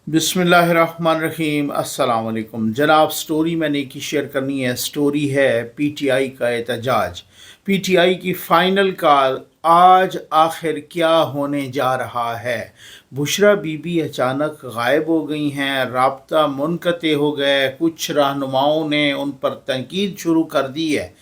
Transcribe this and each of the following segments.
बिस्मिल्लाहिर्रहमानिर्रहीम। अस्सलाम वालेकुम जनाब। स्टोरी मैंने एक ही शेयर करनी है। स्टोरी है पीटीआई का एहतजाज, पीटीआई की फ़ाइनल कॉल। आज आखिर क्या होने जा रहा है? बुशरा बीबी अचानक गायब हो गई हैं, राब्ता मुनक़ते हो गए, कुछ रहनुमाओं ने उन पर तनकीद शुरू कर दी है,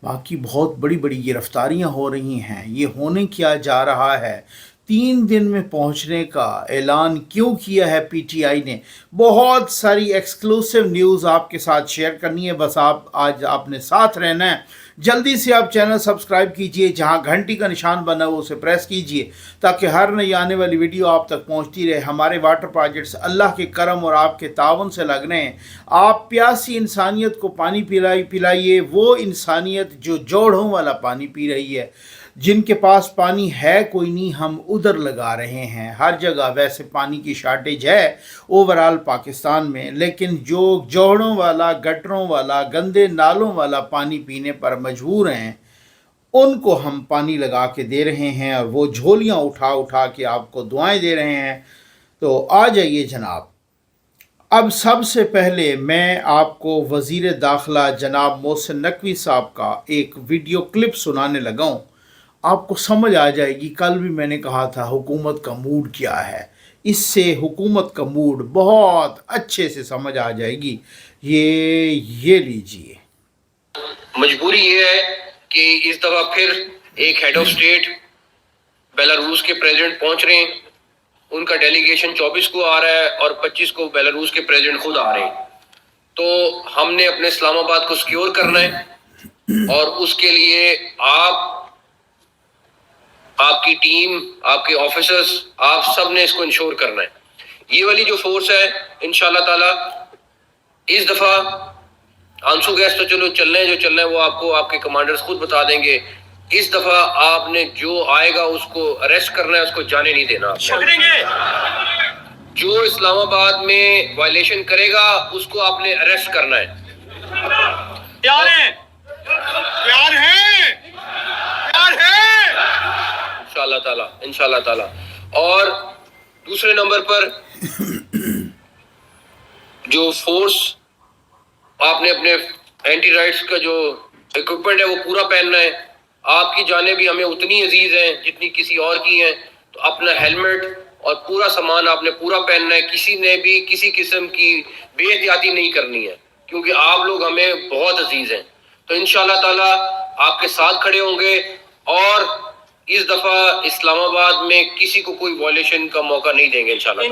बाकी बहुत बड़ी बड़ी गिरफ्तारियां हो रही हैं। ये होने क्या जा रहा है? 3 दिन में पहुंचने का ऐलान क्यों किया है पीटीआई ने? बहुत सारी एक्सक्लूसिव न्यूज़ आपके साथ शेयर करनी है, बस आप आज आपने साथ रहना है। जल्दी से आप चैनल सब्सक्राइब कीजिए, जहां घंटी का निशान बना हो उसे प्रेस कीजिए ताकि हर नई आने वाली वीडियो आप तक पहुंचती रहे। हमारे वाटर प्रोजेक्ट्स अल्लाह के करम और आपके तावन से लग रहे हैं। आप प्यासी इंसानियत को पानी पिलाइए, वो इंसानियत जो जोड़ों वाला पानी पी रही है। जिनके पास पानी है कोई नहीं, हम उधर लगा रहे हैं। हर जगह वैसे पानी की शार्टेज है ओवरऑल पाकिस्तान में, लेकिन जो जोड़ों वाला, गटरों वाला, गंदे नालों वाला पानी पीने पर मजबूर हैं, उनको हम पानी लगा के दे रहे हैं और वो झोलियाँ उठा उठा के आपको दुआएं दे रहे हैं। तो आ जाइए जनाब। अब सबसे पहले मैं आपको वज़ीर दाखिला जनाब मोहसिन नकवी साहब का एक वीडियो क्लिप सुनाने लगा हूँ। आपको समझ आ जाएगी। कल भी मैंने कहा था हुकूमत का मूड क्या है, इससे हुकूमत का मूड बहुत अच्छे से समझ आ जाएगी। ये लीजिए। मजबूरी ये है कि इस दफा फिर एक हेड ऑफ स्टेट बेलारूस के प्रेसिडेंट पहुंच रहे हैं। उनका डेलीगेशन 24 को आ रहा है और 25 को बेलारूस के प्रेसिडेंट खुद आ रहे हैं। तो हमने अपने इस्लामाबाद को सिक्योर करना है और उसके लिए आपकी टीम, आपके ऑफिसर्स, आप सब ने इसको इंश्योर करना है। ये वाली जो फोर्स है इंशाल्लाह ताला इस दफा आंसू गैस तो चलो चलना है, जो चलना है वो आपको आपके कमांडर्स खुद बता देंगे। इस दफा आपने जो आएगा उसको अरेस्ट करना है, उसको जाने नहीं देना। जो इस्लामाबाद में वायलेशन करेगा उसको आपने अरेस्ट करना है। तैयार है? तैयार है? तैयार है? इंशाल्लाह ताला। और दूसरे नंबर पर जो फोर्स आपने अपने एंटी राइट्स का जो इक्विपमेंट है वो पूरा पहनना है। आपकी जानें भी हमें उतनी अजीज हैं जितनी किसी और की हैं, तो अपना हेलमेट और पूरा सामान आपने पूरा पहनना है। किसी ने भी किसी किस्म की बेहतियाती नहीं करनी है, क्योंकि आप लोग हमें बहुत अजीज हैं। तो इंशाल्लाह ताला आपके साथ खड़े होंगे और इस दफा इस्लामाबाद में किसी को कोई वॉयलेशन का मौका नहीं देंगे इंशाल्लाह।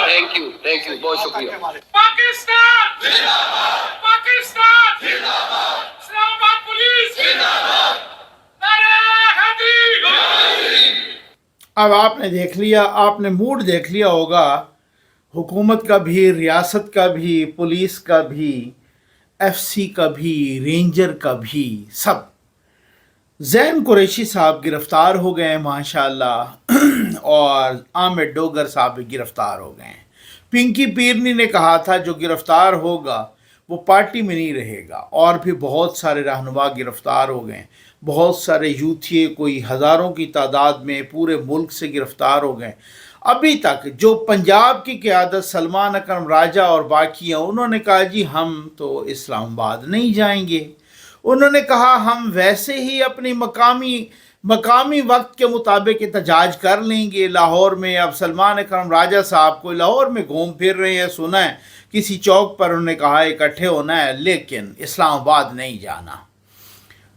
थैंक यू, बहुत शुक्रिया। पाकिस्तान जिंदाबाद, पाकिस्तान जिंदाबाद, इस्लामाबाद पुलिस जिंदाबाद, नारे हैदरी। अब आपने देख लिया, आपने मूड देख लिया होगा हुकूमत का भी, रियासत का भी, पुलिस का भी, एफसी का भी, रेंजर का भी, सब। जैन कुरैशी साहब गिरफ्तार हो गए माशाल्लाह और आमिर डोगर साहब भी गिरफ्तार हो गए। पिंकी पीरनी ने कहा था जो गिरफ्तार होगा वो पार्टी में नहीं रहेगा। और भी बहुत सारे रहनुमा गिरफ्तार हो गए, बहुत सारे यूथिये कोई हज़ारों की तादाद में पूरे मुल्क से गिरफ्तार हो गए। अभी तक जो पंजाब की क़यादत सलमान अकरम राजा और बाकी हैं, उन्होंने कहा जी हम तो इस्लामाबाद नहीं जाएंगे। उन्होंने कहा हम वैसे ही अपनी मकामी वक्त के मुताबिक एहतजाज कर लेंगे लाहौर में। अब सलमान अकरम राजा साहब को लाहौर में घूम फिर रहे हैं, सुना है किसी चौक पर उन्होंने कहा इकट्ठे होना है, लेकिन इस्लामाबाद नहीं जाना।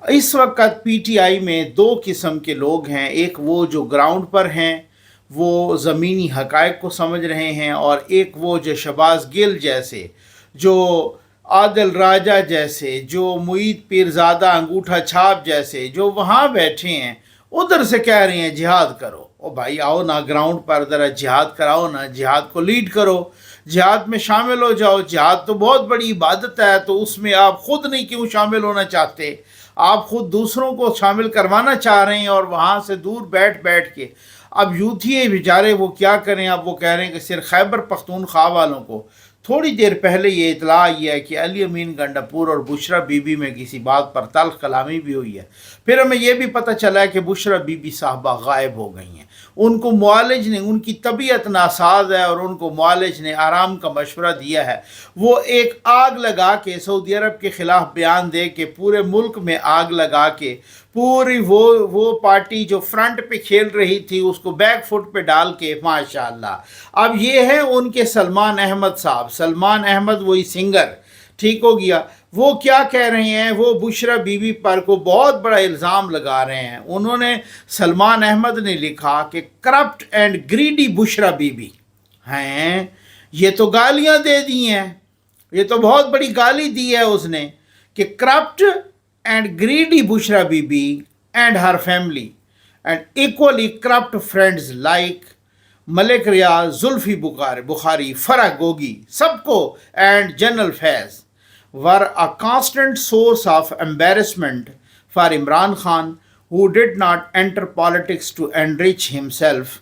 इस वक्त पीटीआई में 2 किस्म के लोग हैं। एक वो जो ग्राउंड पर हैं, वो ज़मीनी हक़ाइक़ को समझ रहे हैं, और एक वो जो शहबाज गिल जैसे, जो आदिल राजा जैसे, जो मुईद पीरज़ादा अंगूठा छाप जैसे, जो वहाँ बैठे हैं उधर से कह रहे हैं जिहाद करो। ओ भाई आओ ना ग्राउंड पर, ज़रा जिहाद कराओ ना, जिहाद को लीड करो, जिहाद में शामिल हो जाओ। जिहाद तो बहुत बड़ी इबादत है, तो उसमें आप ख़ुद नहीं क्यों शामिल होना चाहते? आप ख़ुद दूसरों को शामिल करवाना चाह रहे हैं और वहाँ से दूर बैठ बैठ के। अब यूथी बेचारे वो क्या करें? अब वो कह रहे हैं कि सिर्फ खैबर पख्तूनख्वा वालों को। थोड़ी देर पहले ये इतला आई है कि अली अमीन गंडापुर और बुशरा बीबी में किसी बात पर तल्ख कलामी भी हुई है। फिर हमें यह भी पता चला है कि बुशरा बीबी साहबा गायब हो गई हैं। उनको मुआलिज ने, उनकी तबीयत नासाज है और उनको मुआलिज ने आराम का मशवरा दिया है, वो एक आग लगा के सऊदी अरब के ख़िलाफ़ बयान दे के पूरे मुल्क में आग लगा के पूरी वो पार्टी जो फ्रंट पे खेल रही थी उसको बैक फुट पे डाल के माशाअल्लाह। अब ये है उनके सलमान अहमद साहब, सलमान अहमद वही सिंगर, ठीक हो गया। वो क्या कह रहे हैं, वो बुशरा बीबी पर को बहुत बड़ा इल्ज़ाम लगा रहे हैं। उन्होंने, सलमान अहमद ने लिखा कि करप्ट एंड ग्रीडी बुशरा बीबी हैं, ये तो गालियां दे दी हैं, ये तो बहुत बड़ी गाली दी है उसने कि corrupt and greedy Bushra Bibi and her family and equally corrupt friends like Malik Riaz, Zulfi Bukhari, Farah Gogi, सबको and general Faiz were a constant source of embarrassment for Imran Khan, who did not enter politics to enrich himself.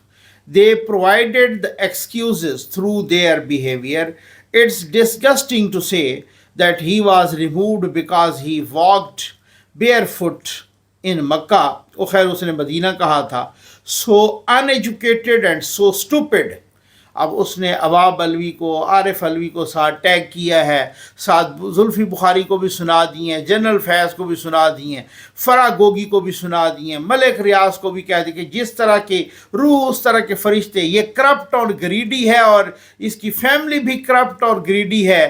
They provided the excuses through their behavior. It's disgusting to say that he was removed because he walked barefoot in Makkah. वो खैर उसने Medina कहा था. So uneducated and so stupid. अब उसने अवाब अलवी को, आरिफ अलवी को साथ टैग किया है, साथ जुल्फी बुखारी को भी सुना दिए हैं, जनरल फैज़ को भी सुना दिए हैं, फरा गोगी को भी सुना दिए हैं, मलिक रियाज को भी कह दिए कि जिस तरह के रूह उस तरह के फरिश्ते। ये करप्ट और ग्रीडी है और इसकी फैमिली भी करप्ट और ग्रीडी है,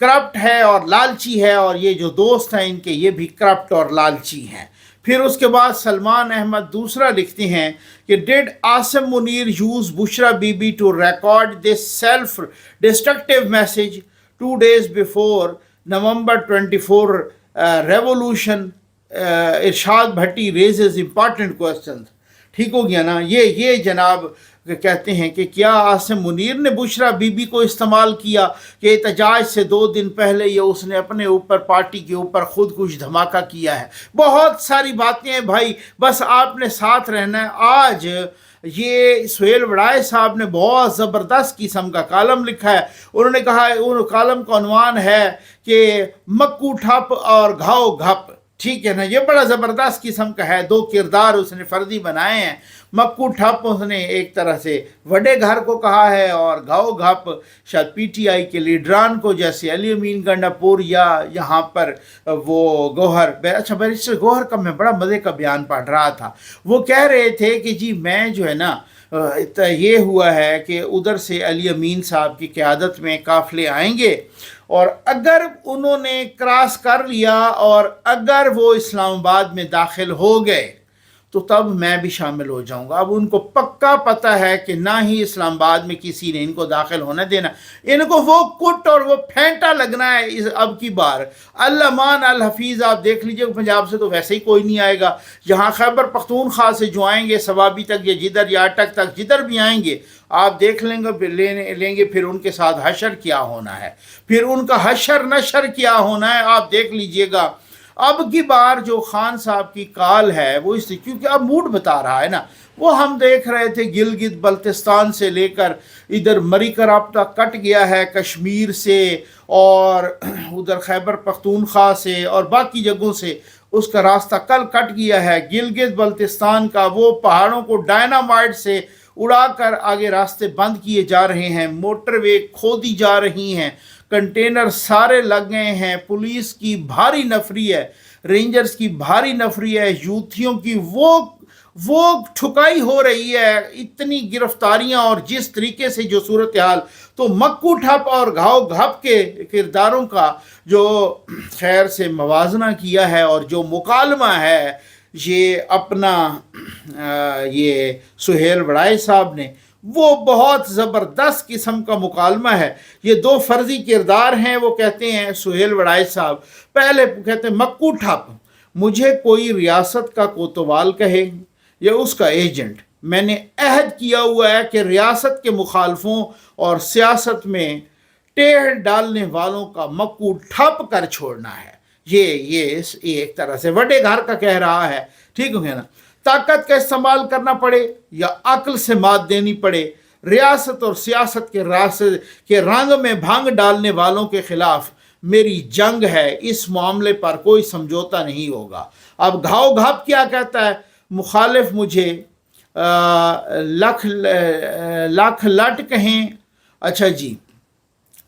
करप्ट है और लालची है, और ये जो दोस्त हैं इनके ये भी करप्ट और लालची हैं। फिर उसके बाद सलमान अहमद दूसरा लिखते हैं कि did Asim Munir use Bushra Bibi to record this self destructive message 2 days before November 24 revolution. Irshad Bhatti raises important question. ठीक हो गया ना। ये जनाब कहते हैं कि क्या आसिम मुनीर ने बुशरा बीबी को इस्तेमाल किया कि एहतजाज से 2 दिन पहले ये उसने अपने ऊपर, पार्टी के ऊपर खुद कुछ धमाका किया है। बहुत सारी बातें हैं भाई, बस आपने साथ रहना है। आज ये सुहेल वड़ाई साहब ने बहुत ज़बरदस्त किस्म का कॉलम लिखा है। उन्होंने कहा, उन कॉलम का उन्वान है कि मक्कू ठप और घाव घप। ठीक है ना, ये बड़ा ज़बरदस्त किस्म का है। 2 किरदार उसने फर्जी बनाए हैं। मक्कू ठप उसने एक तरह से वडे घर को कहा है, और घाव घप शायद पीटीआई के लीडरान को, जैसे अली अमीन गंडापुर या यहाँ पर वो गौहर, अच्छा बैरिस्टर गौहर का मैं बड़ा मज़े का बयान पढ़ रहा था। वो कह रहे थे कि जी मैं जो है ना, ये हुआ है कि उधर से अली अमीन साहब की क़यादत में काफ़िले आएंगे, और अगर उन्होंने क्रॉस कर लिया और अगर वो इस्लामाबाद में दाखिल हो गए तो तब मैं भी शामिल हो जाऊंगा। अब उनको पक्का पता है कि ना ही इस्लामाबाद में किसी ने इनको दाखिल होने देना, इनको वो कुट और वो फेंटा लगना है इस अब की बार। अल अमान अल हफीज़ आप देख लीजिए, पंजाब से तो वैसे ही कोई नहीं आएगा। यहाँ खैबर पख्तूनख्वा से जो आएंगे सवाबी तक या जिधर या अटक तक जिधर भी आएंगे, आप देख लेंगे फिर उनके साथ हशर क्या होना है, फिर उनका हशर नशर क्या होना है, आप देख लीजिएगा। अब की बार जो खान साहब की काल है वो इसलिए क्योंकि अब मूड बता रहा है ना। वो हम देख रहे थे गिलगित बल्तिस्तान से लेकर इधर मरी का राब्ता कट गया है कश्मीर से, और उधर खैबर पख्तूनख्वा से और बाकी जगहों से उसका रास्ता कल कट गया है। गिलगित बल्तिस्तान का वो पहाड़ों को डायनामाइट से उड़ाकर आगे रास्ते बंद किए जा रहे हैं, मोटरवे खोदी जा रही हैं, कंटेनर सारे लग गए हैं, पुलिस की भारी नफरी है, रेंजर्स की भारी नफरी है, यूथियों की वो ठुकाई हो रही है, इतनी गिरफ्तारियां और जिस तरीके से जो सूरत हाल। तो मक्कू ठप और घाव घप के किरदारों का जो खैर से मवाजना किया है, और जो मुकालमा है ये अपना ये सुहेल वड़ाई साहब ने, वो बहुत ज़बरदस्त किस्म का मुकालमा है। ये 2 फर्जी किरदार हैं। वो कहते हैं सुहेल वड़ाई साहब, पहले कहते हैं मक्कू ठप, मुझे कोई रियासत का कोतवाल कहे या उसका एजेंट, मैंने अहद किया हुआ है कि रियासत के मुखालफों और सियासत में टेढ़ डालने वालों का मक्कू ठप कर छोड़ना है। ये एक तरह से वडे घर का कह रहा है। ठीक है ना। ताकत का इस्तेमाल करना पड़े या अक्ल से मात देनी पड़े, रियासत और सियासत के रास्ते के रंग में भांग डालने वालों के खिलाफ मेरी जंग है। इस मामले पर कोई समझौता नहीं होगा। अब घाव घाप क्या कहता है, मुखालिफ मुझे लाख लट कहें, अच्छा जी,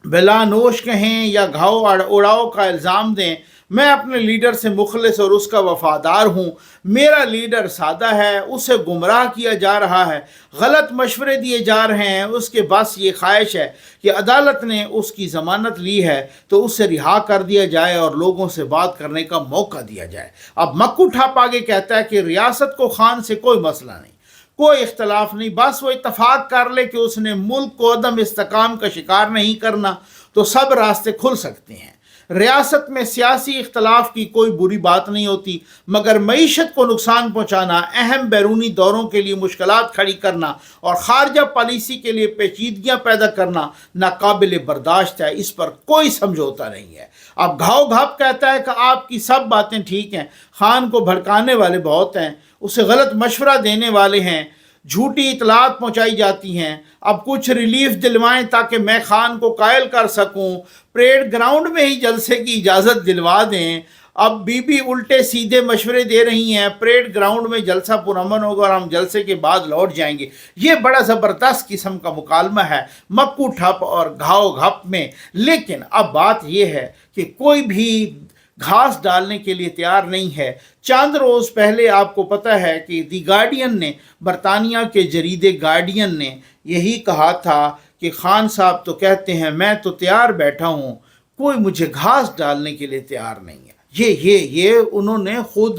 बेलानोश कहें या घाव उड़ाओ का इल्ज़ाम दें, मैं अपने लीडर से मुखलिस और उसका वफादार हूँ। मेरा लीडर सादा है, उसे गुमराह किया जा रहा है, गलत मशवरे दिए जा रहे हैं। उसके बस ये ख्वाहिश है कि अदालत ने उसकी ज़मानत ली है तो उसे रिहा कर दिया जाए और लोगों से बात करने का मौका दिया जाए। अब मक्कू ठाप आगे कहता है कि रियासत को खान से कोई मसला नहीं, कोई इख्तलाफ नहीं, बस वो इत्तफाक कर ले कि उसने मुल्क को अदम इस्तेकाम का शिकार नहीं करना, तो सब रास्ते खुल सकते हैं। रियासत में सियासी इख्तलाफ की कोई बुरी बात नहीं होती, मगर मईशत को नुकसान पहुँचाना, अहम बैरूनी दौरों के लिए मुश्किलात खड़ी करना और खारजा पॉलिसी के लिए पेचीदगियाँ पैदा करना नाकाबिल बर्दाश्त है। इस पर कोई समझौता नहीं है। अब घाव घाप कहता है कि आपकी सब बातें ठीक हैं, खान को भड़काने वाले बहुत हैं, उसे गलत मशवरा देने वाले हैं, झूठी इतलात पहुंचाई जाती हैं। अब कुछ रिलीफ दिलवाएं ताकि मैं खान को कायल कर सकूं, परेड ग्राउंड में ही जलसे की इजाज़त दिलवा दें। अब बीबी उल्टे सीधे मशवरे दे रही हैं, परेड ग्राउंड में जलसा पुरअमन होगा और हम जलसे के बाद लौट जाएंगे। ये बड़ा ज़बरदस्त किस्म का मुकालमा है मक्कू ठप और घाव घप में। लेकिन अब बात यह है कि कोई भी घास डालने के लिए तैयार नहीं है। चंद रोज़ पहले आपको पता है कि दी गार्डियन ने, बरतानिया के जरीदे गार्डियन ने यही कहा था कि खान साहब तो कहते हैं मैं तो तैयार बैठा हूँ, कोई मुझे घास डालने के लिए तैयार नहीं है। ये उन्होंने खुद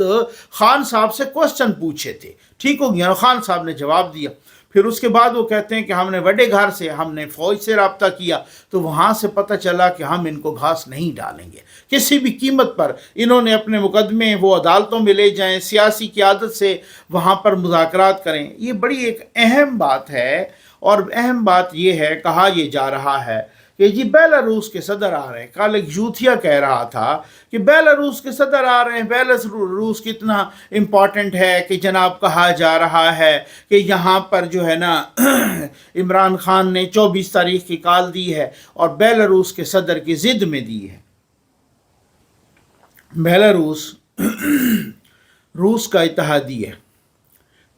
खान साहब से क्वेश्चन पूछे थे, ठीक हो गया, खान साहब ने जवाब दिया। फिर उसके बाद वो कहते हैं कि हमने बड़े घर से, हमने फ़ौज से रब्ता किया तो वहाँ से पता चला कि हम इनको घास नहीं डालेंगे किसी भी कीमत पर। इन्होंने अपने मुकदमे वो अदालतों में ले जाएं, सियासी क़यादत से वहाँ पर मुज़ाकरात करें। ये बड़ी एक अहम बात है। और अहम बात ये है, कहा यह जा रहा है कि जी बेलारूस के सदर आ रहे हैं। कल एक यूथिया कह रहा था कि बेलारूस के सदर आ रहे हैं, बेलारूस कितना इम्पॉर्टेंट है कि जनाब कहा जा रहा है कि यहाँ पर जो है ना इमरान खान ने 24 तारीख की कॉल दी है और बेलारूस के सदर की ज़िद में दी है। बेलारूस रूस का इत्तेहादी है,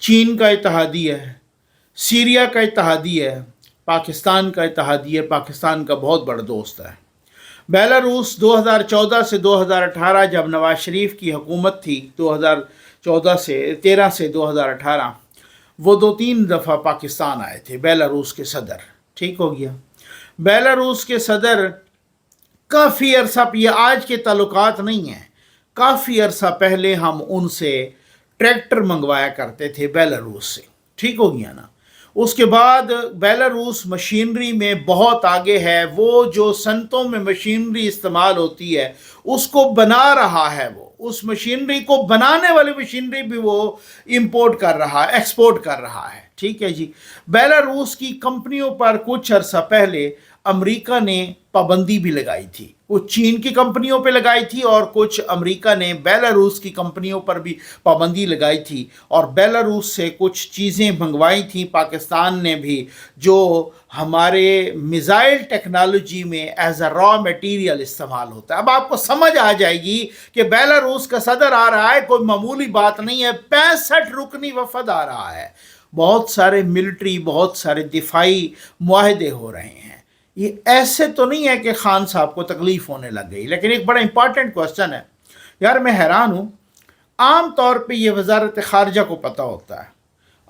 चीन का इत्तेहादी है, सीरिया का इत्तेहादी है, पाकिस्तान का इत्तेहादी है, पाकिस्तान का बहुत बड़ा दोस्त है। बेलारूस 2014 से 2018 जब नवाज शरीफ की हुकूमत थी, 2013 से 2018, वो 2-3 दफ़ा पाकिस्तान आए थे बेलारूस के सदर, ठीक हो गया। बेलारूस के सदर काफ़ी अरसा, ये आज के ताल्लुकात नहीं हैं, काफ़ी अरसा पहले हम उनसे ट्रैक्टर मंगवाया करते थे बेलारूस से, ठीक हो गया ना। उसके बाद बेलारूस मशीनरी में बहुत आगे है, वो जो सनतों में मशीनरी इस्तेमाल होती है उसको बना रहा है, वो उस मशीनरी को बनाने वाली मशीनरी भी वो इंपोर्ट कर रहा है, एक्सपोर्ट कर रहा है, ठीक है जी। बेलारूस की कंपनियों पर कुछ अरसा पहले अमेरिका ने पाबंदी भी लगाई थी, कुछ चीन की कंपनियों पे लगाई थी और कुछ अमेरिका ने बेलारूस की कंपनियों पर भी पाबंदी लगाई थी। और बेलारूस से कुछ चीज़ें मंगवाई थी पाकिस्तान ने भी, जो हमारे मिसाइल टेक्नोलॉजी में एज अ रॉ मटेरियल इस्तेमाल होता है। अब आपको समझ आ जाएगी कि बेलारूस का सदर आ रहा है, कोई मामूली बात नहीं है, 65 रुकनी वफद आ रहा है, बहुत सारे मिलिट्री, बहुत सारे दिफाई मुआहदे हो रहे हैं। ये ऐसे तो नहीं है कि खान साहब को तकलीफ़ होने लग गई। लेकिन एक बड़ा इंपॉर्टेंट क्वेश्चन है यार, मैं हैरान हूँ, आम तौर पे ये वजारत ख़ारजा को पता होता है,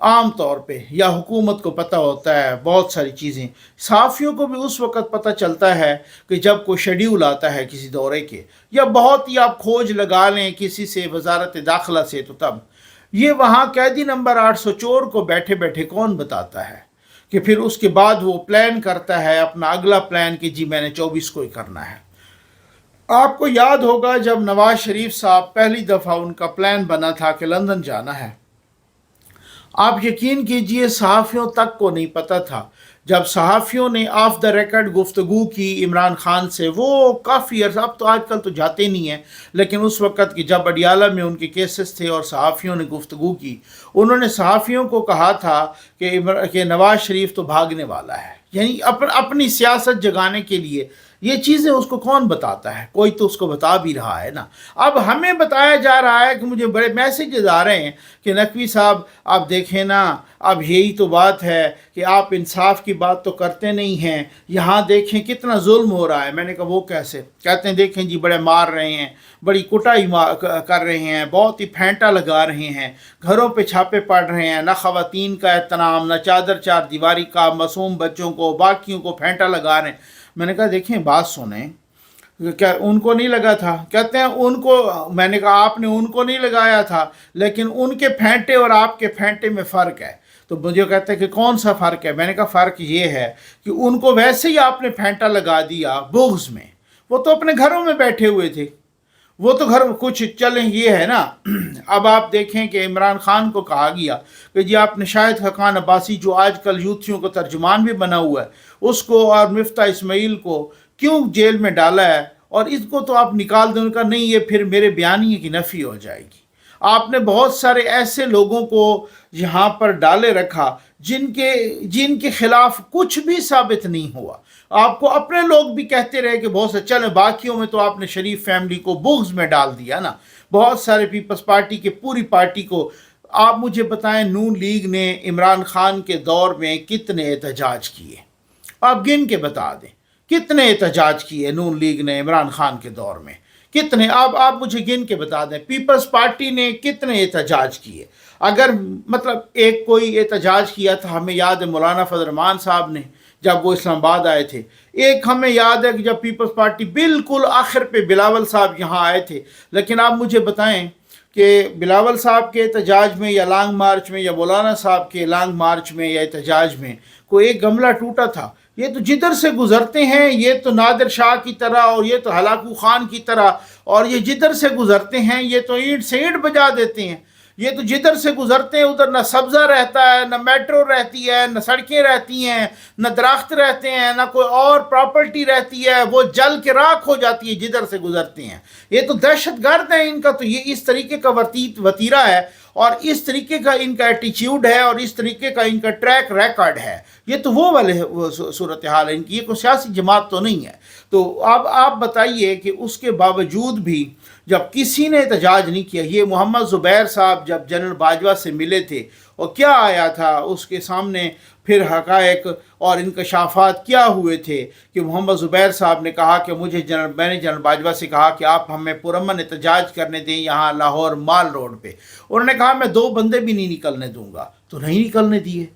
आम तौर पे, या हुकूमत को पता होता है बहुत सारी चीज़ें। सहाफ़ियों को भी उस वक़्त पता चलता है कि जब कोई शेड्यूल आता है किसी दौरे के, या बहुत ही आप खोज लगा लें किसी से, वजारत दाखिला से, तो तब ये वहाँ कैदी नंबर 804 को बैठे बैठे कौन बताता है कि फिर उसके बाद वो प्लान करता है अपना अगला प्लान कि जी मैंने 24 को ही करना है। आपको याद होगा जब नवाज शरीफ साहब पहली दफ़ा उनका प्लान बना था कि लंदन जाना है, आप यकीन कीजिए सहाफ़ियों तक को नहीं पता था। जब सहाफ़ियों ने ऑफ द रिकॉर्ड गुफ्तगू की इमरान खान से, वो काफ़ी अर्सा, अब तो आजकल तो जाते नहीं हैं, लेकिन उस वक़्त की जब अडियाला में उनके केसेस थे और सहाफ़ियों ने गुफ्तगू की, उन्होंने सहाफ़ियों को कहा था कि नवाज शरीफ तो भागने वाला है, यानी अपनी सियासत जगाने के लिए ये चीज़ें उसको कौन बताता है? कोई तो उसको बता भी रहा है ना। अब हमें बताया जा रहा है कि मुझे बड़े मैसेजेस आ रहे हैं कि नकवी साहब आप देखें ना, अब यही तो बात है कि आप इंसाफ की बात तो करते नहीं हैं, यहाँ देखें कितना जुल्म हो रहा है। मैंने कहा वो कैसे? कहते हैं देखें जी बड़े मार रहे हैं, बड़ी कुटाई कर रहे हैं, बहुत ही फेंटा लगा रहे हैं, घरों पे छापे पड़ रहे हैं, ना ख़वातीन का एहतराम, ना चादर चार दीवारी का, मासूम बच्चों को बाकियों को फेंटा लगा रहे हैं। मैंने कहा देखें बात सुने, क्या उनको नहीं लगा था? कहते हैं उनको, मैंने कहा आपने उनको नहीं लगाया था, लेकिन उनके फेंटे और आपके फेंटे में फ़र्क है। तो मुझे कहते हैं कि कौन सा फ़र्क है? मैंने कहा फ़र्क ये है कि उनको वैसे ही आपने फेंटा लगा दिया बुग़्ज़ में, वो तो अपने घरों में बैठे हुए थे, वो तो घर कुछ चलें। ये है ना, अब आप देखें कि इमरान खान को कहा गया कि जी आपने शाहिद खान अब्बासी जो आजकल यूथियों को तर्जुमान भी बना हुआ है, उसको और मिफ्ता इस्माइल को क्यों जेल में डाला है, और इसको तो आप निकाल दें। उनका नहीं, ये फिर मेरे बयानिए की नफ़ी हो जाएगी। आपने बहुत सारे ऐसे लोगों को यहाँ पर डाले रखा जिनके खिलाफ कुछ भी साबित नहीं हुआ। आपको अपने लोग भी कहते रहे कि बहुत से चले, बाकियों में तो आपने शरीफ फैमिली को बुग़्ज़ में डाल दिया ना, बहुत सारे पीपल्स पार्टी के पूरी पार्टी को। आप मुझे बताएं नून लीग ने इमरान खान के दौर में कितने एहतजाज किए? आप गिन के बता दें कितने एहतजाज किए नून लीग ने इमरान खान के दौर में, कितने? आप मुझे गिन के बता दें पीपल्स पार्टी ने कितने एहतजाज किए। अगर मतलब एक कोई एहतजाज किया था, हमें याद है मौलाना फजल रहमान साहब ने जब वो इस्लामाबाद आए थे। एक हमें याद है कि जब पीपल्स पार्टी बिल्कुल आखिर पे बिलावल साहब यहाँ आए थे। लेकिन आप मुझे बताएं कि बिलावल साहब के एहतजाज में या लॉन्ग मार्च में या मौलाना साहब के लॉन्ग मार्च में या एहतजाज में कोई एक गमला टूटा था? ये तो जिधर से गुजरते हैं, ये तो नादिर शाह की तरह और ये तो हलाकू खान की तरह, और ये जिधर से गुजरते हैं ये तो ईंट से ईंट बजा देते हैं। ये तो जिधर से गुजरते हैं उधर न सब्ज़ा रहता है, न मेट्रो रहती है, न सड़कें रहती हैं, न दरख्त रहते हैं, न कोई और प्रॉपर्टी रहती है, वो जल के राख हो जाती है जिधर से गुजरते हैं। ये तो दहशत गर्द है इनका, तो ये इस तरीके का वतीरा है और इस तरीके का इनका एटीट्यूड है और इस तरीके का इनका ट्रैक रिकॉर्ड है। ये तो वो वाले सूरत हाल है इनकी, ये कोई सियासी जमात तो नहीं है। तो अब आप बताइए कि उसके बावजूद भी जब किसी ने एहतजाज नहीं किया। ये मोहम्मद ज़ुबैर साहब जब जनरल बाजवा से मिले थे और क्या आया था उसके सामने, फिर हक़ाइक़ और इंकशाफात क्या हुए थे कि मोहम्मद ज़ुबैर साहब ने कहा कि मैंने जनरल बाजवा से कहा कि आप हमें पुरअमन एहतजाज करने दें यहाँ लाहौर माल रोड पे। उन्होंने कहा मैं 2 बंदे भी नहीं निकलने दूंगा, तो नहीं निकलने दिए।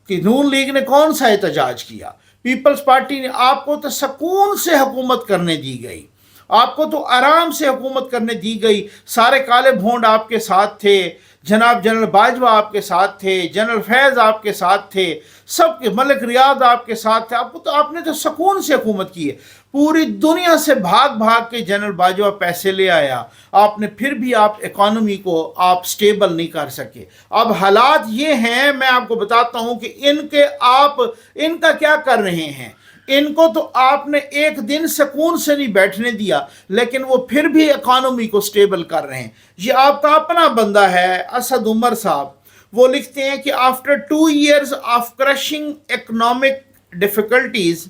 कि नून लीग ने कौन सा एहतजाज किया? पीपल्स पार्टी ने। आपको तो सुकून से हुकूमत करने दी गई, आपको तो आराम से हुकूमत करने दी गई। सारे काले भोंड आपके साथ थे, जनाब जनरल बाजवा आपके साथ थे, जनरल फैज़ आपके साथ थे, सबके मलिक रियाद आपके साथ थे। आपने तो सुकून से हुकूमत की है। पूरी दुनिया से भाग भाग के जनरल बाजवा पैसे ले आया, आपने फिर भी आप इकॉनमी को आप स्टेबल नहीं कर सके। अब हालात ये हैं, मैं आपको बताता हूँ कि इनका क्या कर रहे हैं। इनको तो आपने एक दिन सुकून से नहीं बैठने दिया, लेकिन वो फिर भी इकॉनमी को स्टेबल कर रहे हैं। ये आपका अपना बंदा है असद उमर साहब, वो लिखते हैं कि after 2 years of crushing economic difficulties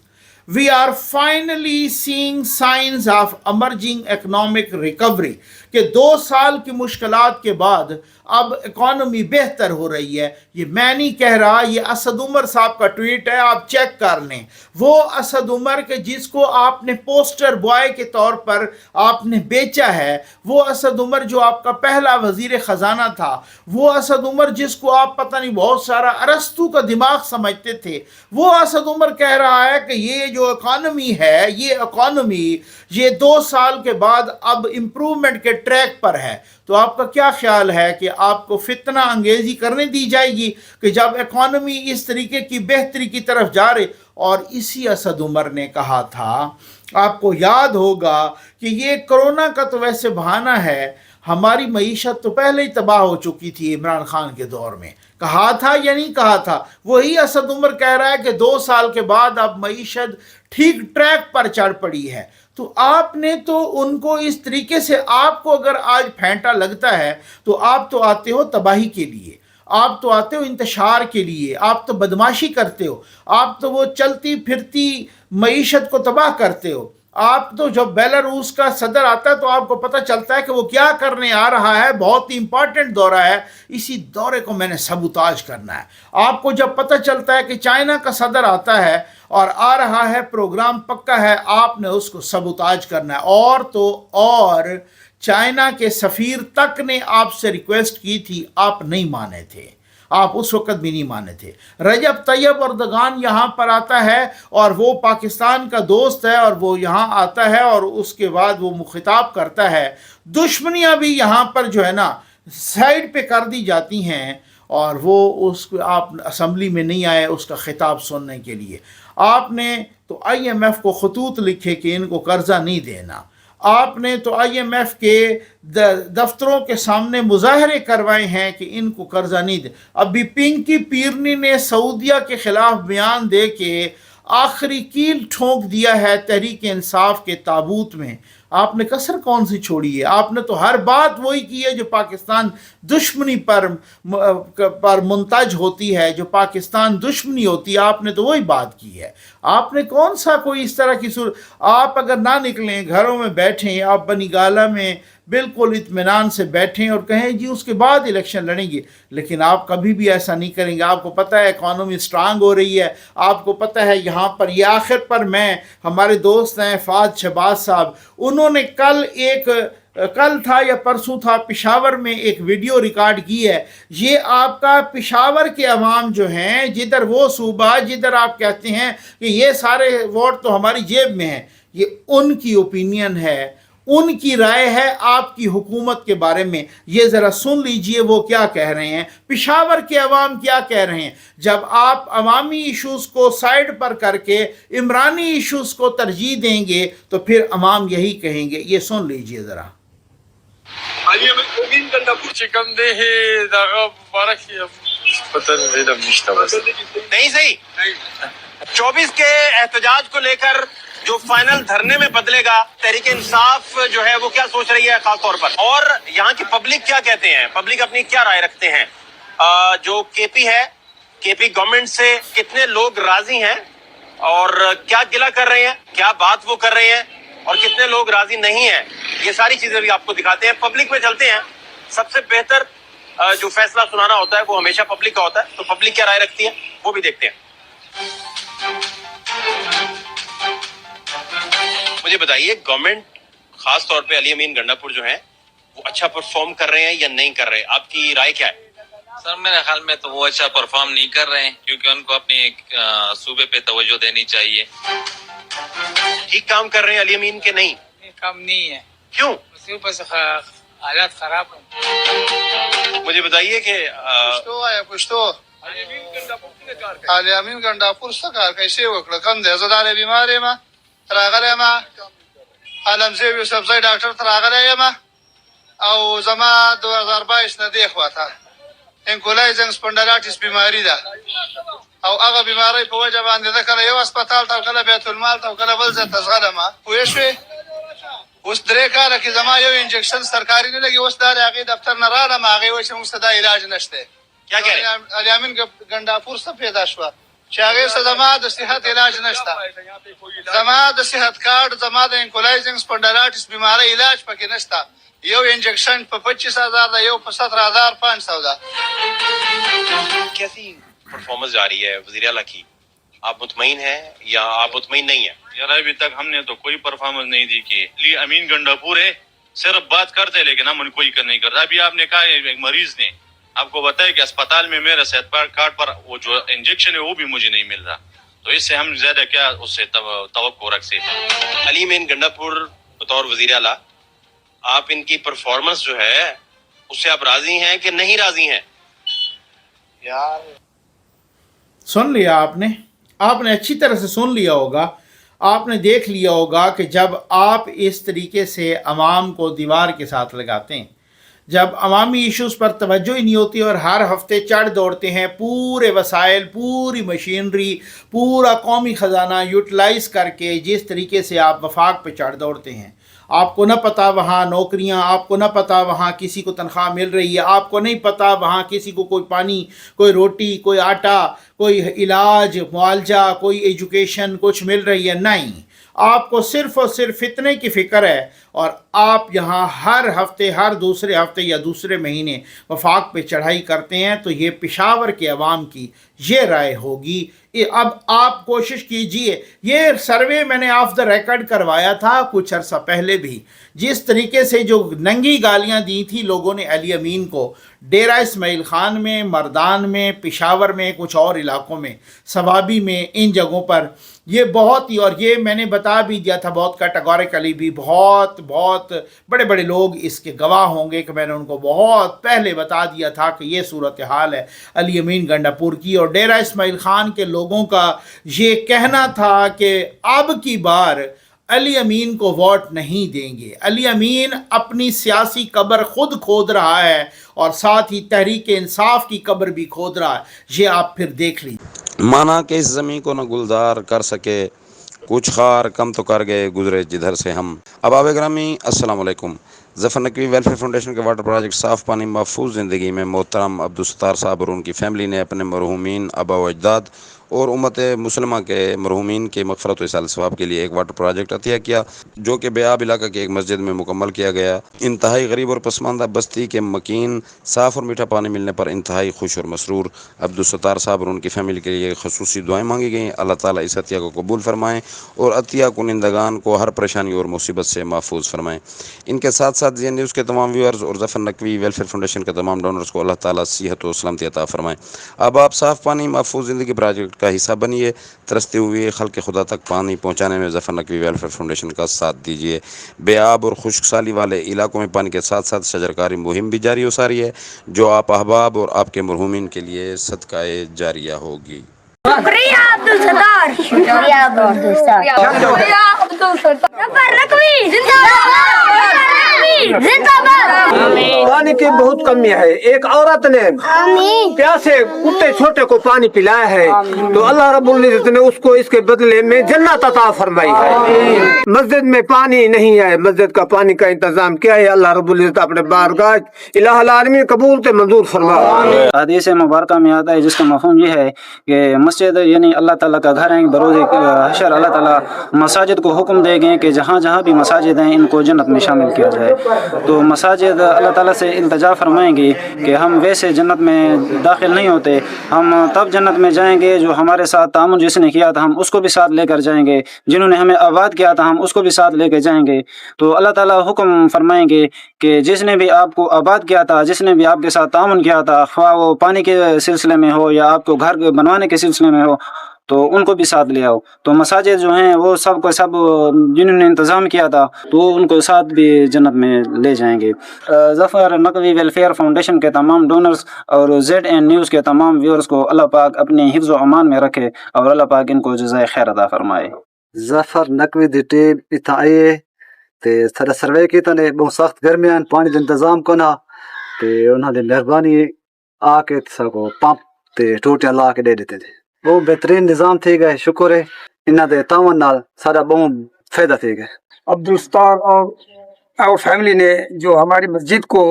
we are finally seeing signs of emerging economic recovery। कि 2 साल की मुश्किलात के बाद अब इकॉनमी बेहतर हो रही है। ये मैं नहीं कह रहा, ये असद उमर साहब का ट्वीट है, आप चेक कर लें। वो असद उमर के जिसको आपने पोस्टर बॉय के तौर पर आपने बेचा है, वो असद उमर जो आपका पहला वजीर ख़जाना था, वो असद उमर जिसको आप पता नहीं बहुत सारा अरस्तू का दिमाग समझते थे, वो असद उमर कह रहा है कि ये जो इकॉनमी है, ये इकॉनमी ये 2 साल के बाद अब इम्प्रूवमेंट के ट्रैक पर है। तो आपका क्या ख्याल है कि आपको फितना अंगेजी करने दी जाएगी कि जब इकॉनमी इस तरीके की बेहतरी की तरफ जा रही? और इसी असद उमर ने कहा था, आपको याद होगा कि ये कोरोना का तो वैसे बहाना है, हमारी मईशत तो पहले ही तबाह हो चुकी थी इमरान खान के दौर में। कहा था या नहीं कहा था? वही असद उमर कह रहा है कि 2 साल के बाद अब मईशत ठीक ट्रैक पर चढ़ पड़ी है। तो आपने तो उनको इस तरीके से, आपको अगर आज फेंटा लगता है तो आप तो आते हो तबाही के लिए, आप तो आते हो इंतशार के लिए, आप तो बदमाशी करते हो, आप तो वो चलती फिरती मईशत को तबाह करते हो। آپ تو جب بیلاروس کا صدر آتا ہے تو آپ کو پتہ چلتا ہے کہ وہ کیا کرنے آ رہا ہے، بہت ہی امپورٹنٹ دورہ ہے، اسی دورے کو میں نے سبوتاج کرنا ہے۔ آپ کو جب پتہ چلتا ہے کہ چائنا کا صدر آتا ہے اور آ رہا ہے، پروگرام پکا ہے، آپ نے اس کو سبوتاج کرنا ہے۔ اور تو اور چائنا کے سفیر تک نے آپ سے ریکویسٹ کی تھی، آپ نہیں مانے تھے، آپ اس وقت بھی نہیں مانے تھے۔ رجب طیب اردگان یہاں پر آتا ہے اور وہ پاکستان کا دوست ہے، اور وہ یہاں آتا ہے اور اس کے بعد وہ خطاب کرتا ہے، دشمنیاں بھی یہاں پر جو ہے نا سائڈ پہ کر دی جاتی ہیں، اور وہ اس آپ اسمبلی میں نہیں آئے اس کا خطاب سننے کے لیے۔ آپ نے تو آئی ایم ایف کو خطوط لکھے کہ ان کو قرضہ نہیں دینا، آپ نے تو آئی ایم ایف کے دفتروں کے سامنے مظاہرے کروائے ہیں کہ ان کو قرضہ نہیں دے۔ ابھی پنکی پیرنی نے سعودیہ کے خلاف بیان دے کے آخری کیل ٹھونک دیا ہے تحریک انصاف کے تابوت میں۔ آپ نے کسر کون سی چھوڑی ہے؟ آپ نے تو ہر بات وہی کی ہے جو پاکستان دشمنی پر منتج ہوتی ہے، جو پاکستان دشمنی ہوتی ہے، آپ نے تو وہی بات کی ہے۔ آپ نے کون سا کوئی اس طرح کی آپ اگر نہ نکلیں، گھروں میں بیٹھیں، آپ بنی گالہ میں بالکل اطمینان سے بیٹھیں اور کہیں جی اس کے بعد الیکشن لڑیں گے، لیکن آپ کبھی بھی ایسا نہیں کریں گے۔ آپ کو پتہ ہے اکانومی سٹرانگ ہو رہی ہے، آپ کو پتہ ہے یہاں پر یہ آخر پر میں ہمارے دوست ہیں فہد شہباز صاحب، انہوں نے کل تھا یا پرسوں تھا پشاور میں ایک ویڈیو ریکارڈ کی ہے۔ یہ آپ کا پشاور کے عوام جو ہیں، جدھر وہ صوبہ جدھر آپ کہتے ہیں کہ یہ سارے ووٹ تو ہماری جیب میں ہیں، یہ ان کی اوپینین ہے، ان کی رائے ہے آپ کی حکومت کے بارے میں۔ یہ ذرا سن لیجئے وہ کیا کہہ رہے ہیں، پشاور کے عوام کیا کہہ رہے ہیں۔ جب آپ عوامی ایشوز کو سائیڈ پر کر کے عمرانی ایشوز کو ترجیح دیں گے تو پھر عوام یہی کہیں گے۔ یہ سن لیجئے ذرا۔ علي امين ګندهپور چې کوم دی دغه مبارک پتہ نشته بس نہیں صحیح 24 کے احتجاج کو لے کر جو فائنل دھرنے میں بدلے گا، تحریک انصاف جو ہے وہ کیا سوچ رہی ہے خاص طور پر، اور یہاں کی پبلک کیا کہتے ہیں، پبلک اپنی کیا رائے رکھتے ہیں، جو کے پی ہے، کے پی گورنمنٹ سے کتنے لوگ راضی ہیں اور کیا گلہ کر رہے ہیں، کیا بات وہ کر رہے ہیں اور کتنے لوگ راضی نہیں ہیں، یہ ساری چیزیں بھی آپ کو دکھاتے ہیں۔ پبلک میں چلتے ہیں، سب سے بہتر جو فیصلہ سنانا ہوتا ہے وہ ہمیشہ پبلک کا ہوتا ہے، تو پبلک کیا رائے رکھتی ہے وہ بھی دیکھتے ہیں۔ مجھے بتائیے گورنمنٹ خاص طور پہ علی امین گنڈاپور جو ہیں وہ اچھا پرفارم کر رہے ہیں یا نہیں کر رہے، آپ کی رائے کیا ہے؟ سر میرے خیال میں تو وہ اچھا پرفارم نہیں کر رہے ہیں، کیونکہ ان کو اپنے صوبے پہ توجہ دینی چاہیے۔ ٹھیک کام کر رہے ہیں علی امین کے نہیں؟ کام نہیں ہے، کیوں؟ صوبے سے حالات خراب ہیں۔ مجھے بتائیے کہ پښتو علي امين ګندهپور څه کار کوي څه وکړه کم دی، زه د علي بیمار یم راغلی یم، عالمزیب یوسفزی ډاکټر ته راغلی یم، او زما 2022 نه دی خواته انکولایزنګ سپنډلایټس بیماری ده، او هغه بیماری په وجه باندې ده کله یو هسپتال ته کله بیت المال ته کله بل ځای ته ځغلم، پوه شوې؟ اوس 3 کاله کې زما یو انجکشن سرکاري نه لګي، اوس دا د هغې دفتر نه راغلم، هغې وایي چې موږ ته دا علاج نشته۔ کیا کہہ رہے ہیں؟ علي امین ګندهپور څه پیدا شوه چې هغې څه زما د صحت علاج نشته، زما د صحت کارډ زما د انکولایزنګ سپنډلایټس بیماری علاج پکې نشته، یو انجکشن په 25,000 ده، یو په 17,500 ده۔ کیسی پرفارمنس جا رہی ہے وزیر اعلیٰ کی، آپ مطمئن ہیں یا آپ مطمئن نہیں ہیں؟ یار ابھی تک ہم نے تو کوئی پرفارمنس نہیں دی کہ علی امین گنڈاپور ہے، صرف بات کرتے لیکن ہم ان کوئی نہیں کرتا۔ ابھی آپ نے کہا ایک مریض نے آپ کو بتایا کہ اسپتال میں میرا صحت کارڈ پر وہ جو انجیکشن ہے وہ بھی مجھے نہیں مل رہا، تو اس سے ہم زیادہ کیا اس سے توقع رکھ سکتے ہیں۔ علی امین گنڈاپور بطور وزیر اعلیٰ آپ ان کی پرفارمنس جو ہے اس سے آپ راضی ہیں کہ نہیں راضی ہیں؟ یار سن لیا آپ نے اچھی طرح سے سن لیا ہوگا، آپ نے دیکھ لیا ہوگا کہ جب آپ اس طریقے سے عوام کو دیوار کے ساتھ لگاتے ہیں، جب عوامی ایشوز پر توجہ ہی نہیں ہوتی اور ہر ہفتے چڑھ دوڑتے ہیں، پورے وسائل، پوری مشینری، پورا قومی خزانہ یوٹیلائز کر کے جس طریقے سے آپ وفاق پہ چڑھ دوڑتے ہیں، آپ کو نہ پتہ وہاں نوکریاں، آپ کو نہ پتہ وہاں کسی کو تنخواہ مل رہی ہے، آپ کو نہیں پتہ وہاں کسی کو کوئی پانی، کوئی روٹی، کوئی آٹا، کوئی علاج، معالجہ، کوئی ایجوکیشن کچھ مل رہی ہے، نہیں۔ آپ کو صرف اور صرف فتنے کی فکر ہے، اور آپ یہاں ہر ہفتے، ہر دوسرے ہفتے یا دوسرے مہینے وفاق پہ چڑھائی کرتے ہیں، تو یہ پشاور کے عوام کی یہ رائے ہوگی۔ اب آپ کوشش کیجئے، یہ سروے میں نے آف دا ریکارڈ کروایا تھا کچھ عرصہ پہلے بھی، جس طریقے سے جو ننگی گالیاں دی تھی لوگوں نے علی امین کو ڈیرہ اسماعیل خان میں، مردان میں، پشاور میں، کچھ اور علاقوں میں، ثوابی میں، ان جگہوں پر، یہ بہت ہی، اور یہ میں نے بتا بھی دیا تھا بہت کیٹیگوریکلی بھی، بہت بڑے بڑے لوگ اس کے گواہ ہوں گے کہ میں نے ان کو بہت پہلے بتا دیا تھا کہ یہ صورتحال ہے علی امین گنڈا پور کی۔ اور ڈیرہ اسماعیل خان کے لوگوں کا یہ کہنا تھا کہ اب کی بار علی امین کو ووٹ نہیں دیں گے، علی امین اپنی سیاسی قبر خود کھود رہا ہے اور ساتھ ہی تحریک انصاف کی قبر بھی کھود رہا ہے، یہ آپ پھر دیکھ لیجیے۔ مانا کہ اس زمین کو نہ گلزار کر سکے، کچھ خار کم تو کر گئے گزرے جدھر سے ہم۔ اب گرامی السلام علیکم۔ ظفر نقوی ویلفیئر فاؤنڈیشن کے واٹر پروجیکٹ صاف پانی محفوظ زندگی میں محترم عبدالستار صاحب اور ان کی فیملی نے اپنے مرحومین آبا و اجداد اور امت مسلمہ کے مرحومین کے مغفرت و ایصال ثواب کے لیے ایک واٹر پروجیکٹ عطیہ کیا، جو کہ بیاب علاقہ کی ایک مسجد میں مکمل کیا گیا۔ انتہائی غریب اور پسماندہ بستی کے مکین صاف اور میٹھا پانی ملنے پر انتہائی خوش اور مسرور عبدالستار صاحب اور ان کی فیملی کے لیے خصوصی دعائیں مانگی گئیں۔ اللہ تعالیٰ اس عطیہ کو قبول فرمائیں اور عطیہ کنندگان کو ہر پریشانی اور مصیبت سے محفوظ فرمائیں۔ ان کے ساتھ ساتھ زی نیوز کے تمام ویورز اور ظفر نقوی ویلفیئر فاؤنڈیشن کے تمام ڈونرز کو اللہ تعالیٰ صحت و سلامتی عطا فرمائیں۔ اب آپ صاف پانی محفوظ زندگی پروجیکٹ کا حصہ بنیے، ترستے ہوئے خلق خدا تک پانی پہنچانے میں ظفر نقوی ویلفیئر فاؤنڈیشن کا ساتھ دیجیے۔ بے آب اور خشک سالی والے علاقوں میں پانی کے ساتھ ساتھ شجرکاری مہم بھی جاری و ساری ہے، جو آپ احباب اور آپ کے مرحومین کے لیے صدقہ جاریہ ہوگی۔ شکریہ عبدالستار، شکریہ عبدالستار، شکریہ عبدالستار، ظفر نقوی زندہ باد، زندہ باد۔ پانی کی بہت کمی ہے۔ ایک عورت نے پیاسے کتے چھوٹے کو پانی پلایا ہے تو اللہ رب العزت نے اس کو اس کے بدلے میں جنت عطا فرمائی ہے۔ مسجد میں پانی نہیں ہے، مسجد کا پانی کا انتظام کیا ہے، اللہ رب العزت اپنے بارگاہ الہ العالمین قبول تے منظور فرمائے۔ حدیث مبارکہ میں آتا ہے جس کا مفہوم یہ ہے کہ مسجد یعنی اللہ تعالیٰ کا گھر ہے۔ بروز حشر اللہ تعالیٰ مساجد کو حکم دے گئے کہ جہاں جہاں بھی مساجد ہیں ان کو جنت میں شامل کیا جائے۔ تو مساجد اللہ تعالیٰ سے التجا فرمائیں گے کہ ہم ویسے جنت میں داخل نہیں ہوتے، ہم تب جنت میں جائیں گے جو ہمارے ساتھ تعاون جس نے کیا تھا ہم اس کو بھی ساتھ لے کر جائیں گے، جنہوں نے ہمیں آباد کیا تھا ہم اس کو بھی ساتھ لے کے جائیں گے۔ تو اللہ تعالیٰ حکم فرمائیں گے کہ جس نے بھی آپ کو آباد کیا تھا، جس نے بھی آپ کے ساتھ تعاون کیا تھا، خواہ وہ پانی کے سلسلے میں ہو یا آپ کو گھر بنوانے کے سلسلے میں ہو، تو ان کو بھی ساتھ لے آؤ۔ تو مساجد جو ہیں وہ سب کو سب جنہوں نے انتظام کیا تھا تو ان کو ساتھ بھی جنت میں لے جائیں گے۔ ظفر نقوی ویلفیئر فاؤنڈیشن کے تمام ڈونرز اور زیڈ این نیوز کے تمام ویورز کو اللہ پاک اپنے حفظ و امان میں رکھے اور اللہ پاک ان کو جزائے خیر عطا فرمائے۔ ظفر نقوی دی ٹیم اتنا آئے تے سارا سروے کیتا نے بہت سخت گرمیاں پانی دا انتظام کرنا تے انہاں دی مہربانی آ کے سکو پمپ تے ٹوٹیاں لا کے دے دیتے تھے۔ وہ بہترین نظام تھے گئے، شکر ہے انہاں دے تعاون نال سارا بہت فائدہ تھے گئے۔ عبدالستار اور فیملی نے جو ہماری مسجد کو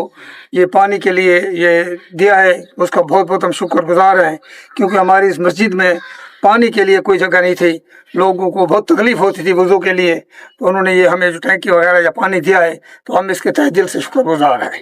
یہ پانی کے لیے یہ دیا ہے اس کا بہت بہت ہم شکر گزار ہیں، کیونکہ ہماری اس مسجد میں پانی کے لیے کوئی جگہ نہیں تھی، لوگوں کو بہت تکلیف ہوتی تھی وضو کے لیے، تو انہوں نے یہ ہمیں جو ٹینکی وغیرہ یا پانی دیا ہے تو ہم اس کے تہ دل سے شکر گزار ہیں۔